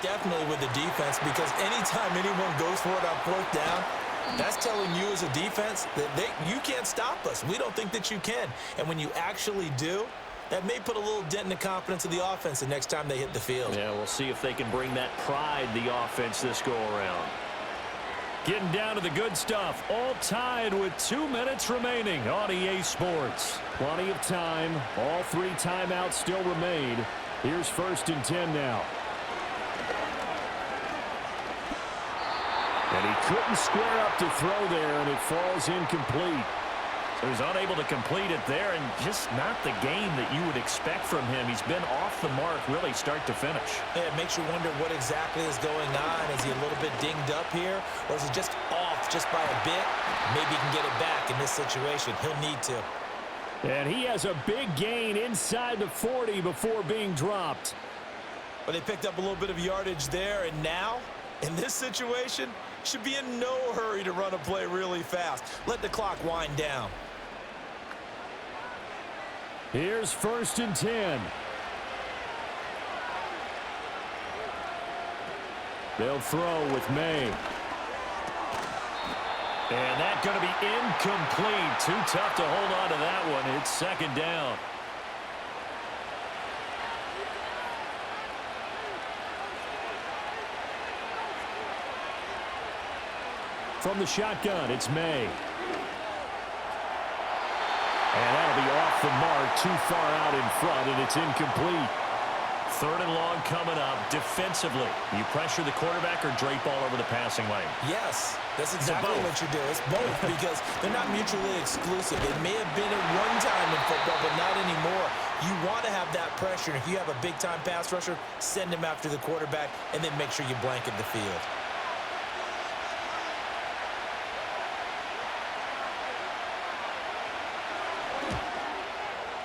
Definitely with the defense, because anytime anyone goes for it on 4th down, that's telling you as a defense that you can't stop us. We don't think that you can. And when you actually do, that may put a little dent in the confidence of the offense the next time they hit the field. Yeah, we'll see if they can bring that pride, the offense, this go-around. Getting down to the good stuff. All tied with 2 minutes remaining on EA Sports. Plenty of time. All 3 timeouts still remain. Here's 1st and 10 now. And he couldn't square up to throw there, and it falls incomplete. So he's unable to complete it there, and just not the game that you would expect from him. He's been off the mark really start to finish. Yeah, it makes you wonder what exactly is going on. Is he a little bit dinged up here, or is he just off just by a bit? Maybe he can get it back in this situation. He'll need to. And he has a big gain inside the 40 before being dropped. But they picked up a little bit of yardage there, and now, in this situation, should be in no hurry to run a play really fast. Let the clock wind down. Here's 1st and 10. They'll throw with May. And that's going to be incomplete. Too tough to hold on to that one. It's 2nd down. From the shotgun, it's May. And that'll be off the mark, too far out in front, and it's incomplete. 3rd and long coming up. Defensively, you pressure the quarterback or drape all over the passing lane? Yes, that's exactly what you do. It's both, because they're not mutually exclusive. It may have been at one time in football, but not anymore. You want to have that pressure. If you have a big-time pass rusher, send him after the quarterback, and then make sure you blanket the field.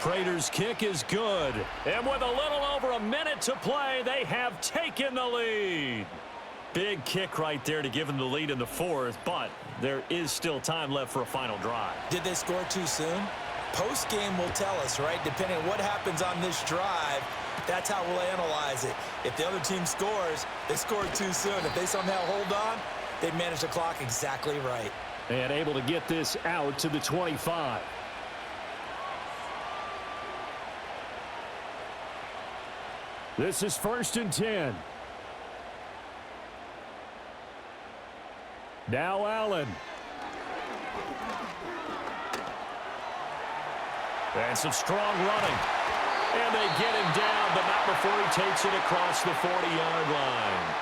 Prater's kick is good. And with a little over a minute to play, they have taken the lead. Big kick right there to give them the lead in the 4th, but there is still time left for a final drive. Did they score too soon? Post-game will tell us, right? Depending on what happens on this drive, that's how we'll analyze it. If the other team scores, they scored too soon. If they somehow hold on, they manage the clock exactly right. And able to get this out to the 25. This is 1st and 10. Now Allen. And some strong running. And they get him down, but not before he takes it across the 40-yard line.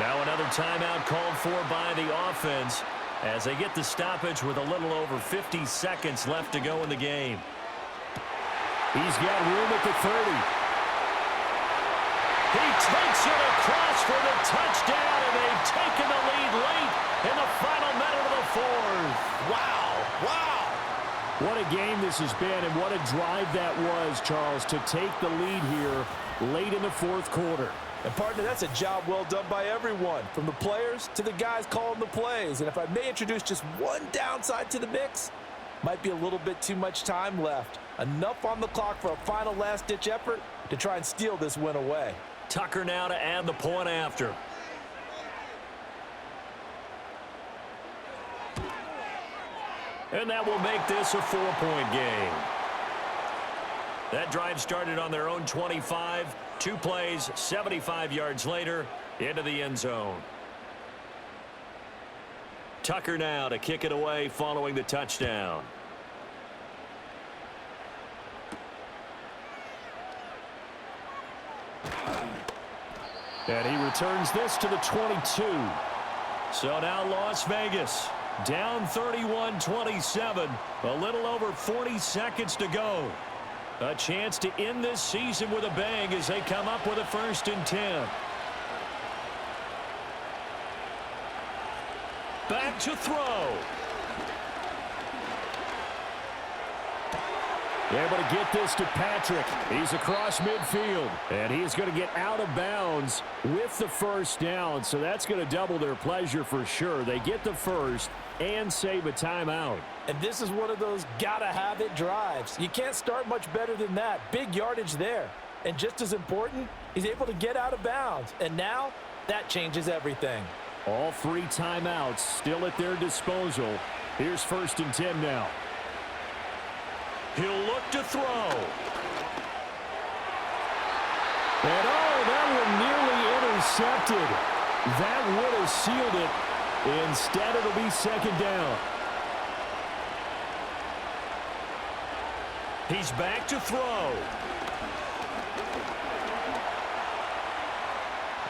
Now another timeout called for by the offense as they get the stoppage with a little over 50 seconds left to go in the game. He's got room at the 30. He takes it across for the touchdown, and they've taken the lead late in the final minute of the 4th. Wow, wow. What a game this has been, and what a drive that was, Charles, to take the lead here late in the fourth quarter. And partner, that's a job well done by everyone, from the players to the guys calling the plays. And if I may introduce just one downside to the mix, might be a little bit too much time left. Enough on the clock for a final last-ditch effort to try and steal this win away. Tucker now to add the point after. And that will make this a 4-point game. That drive started on their own 25. 2 plays, 75 yards later, into the end zone. Tucker now to kick it away following the touchdown. And he returns this to the 22. So now Las Vegas down 31-27. A little over 40 seconds to go. A chance to end this season with a bang as they come up with a 1st and 10. Back to throw. Able to get this to Patrick. He's across midfield, and he's going to get out of bounds with the 1st down, so that's going to double their pleasure for sure. They get the first and save a timeout. And this is one of those gotta-have-it drives. You can't start much better than that. Big yardage there. And just as important, he's able to get out of bounds. And now, that changes everything. All 3 timeouts still at their disposal. Here's 1st and 10 now. He'll look to throw. And that one nearly intercepted. That would have sealed it. Instead, it'll be 2nd down. He's back to throw.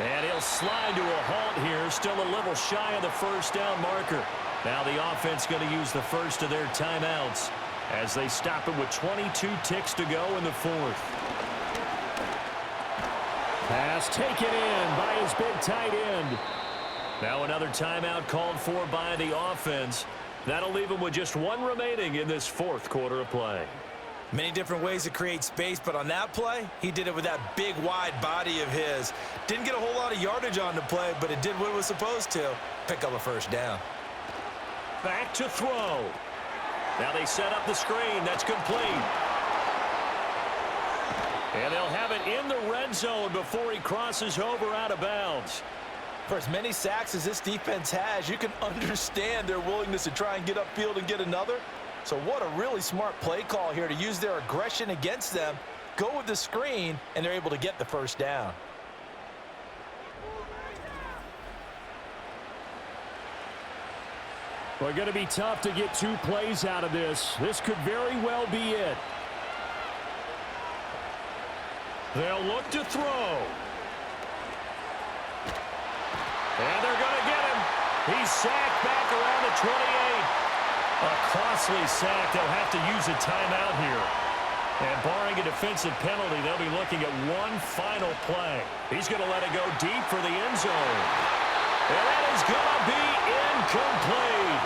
And he'll slide to a halt here. Still a little shy of the 1st down marker. Now the offense going to use the first of their timeouts as they stop him with 22 ticks to go in the 4th. Pass taken in by his big tight end. Now another timeout called for by the offense. That'll leave him with just 1 remaining in this 4th quarter of play. Many different ways to create space, but on that play, he did it with that big, wide body of his. Didn't get a whole lot of yardage on the play, but it did what it was supposed to. Pick up a 1st down. Back to throw. Now they set up the screen. That's complete. And they'll have it in the red zone before he crosses over out of bounds. For as many sacks as this defense has, you can understand their willingness to try and get upfield and get another. So what a really smart play call here to use their aggression against them, go with the screen, and they're able to get the 1st down. Well, going to be tough to get 2 plays out of this. This could very well be it. They'll look to throw. And they're going to get him. He's sacked back around the 28. A costly sack. They'll have to use a timeout here. And barring a defensive penalty, they'll be looking at 1 final play. He's going to let it go deep for the end zone. And that is going to be incomplete.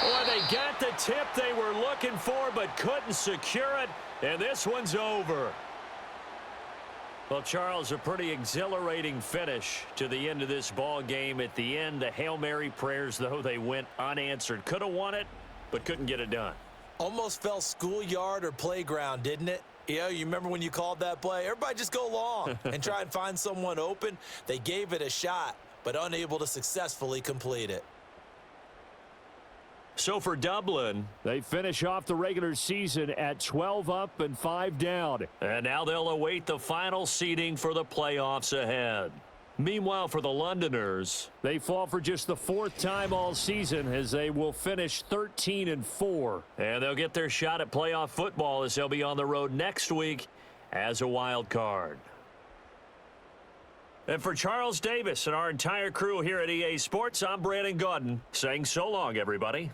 Boy, they got the tip they were looking for but couldn't secure it. And this one's over. Well, Charles, a pretty exhilarating finish to the end of this ball game. At the end, the Hail Mary prayers, though, they went unanswered. Could have won it, but couldn't get it done. Almost felt schoolyard or playground, didn't it? You remember when you called that play? Everybody just go long and try and find someone open. They gave it a shot, but unable to successfully complete it. So for Dublin, they finish off the regular season at 12 up and 5 down. And now they'll await the final seeding for the playoffs ahead. Meanwhile, for the Londoners, they fall for just the 4th time all season as they will finish 13-4. And they'll get their shot at playoff football as they'll be on the road next week as a wild card. And for Charles Davis and our entire crew here at EA Sports, I'm Brandon Gaudin saying so long, everybody.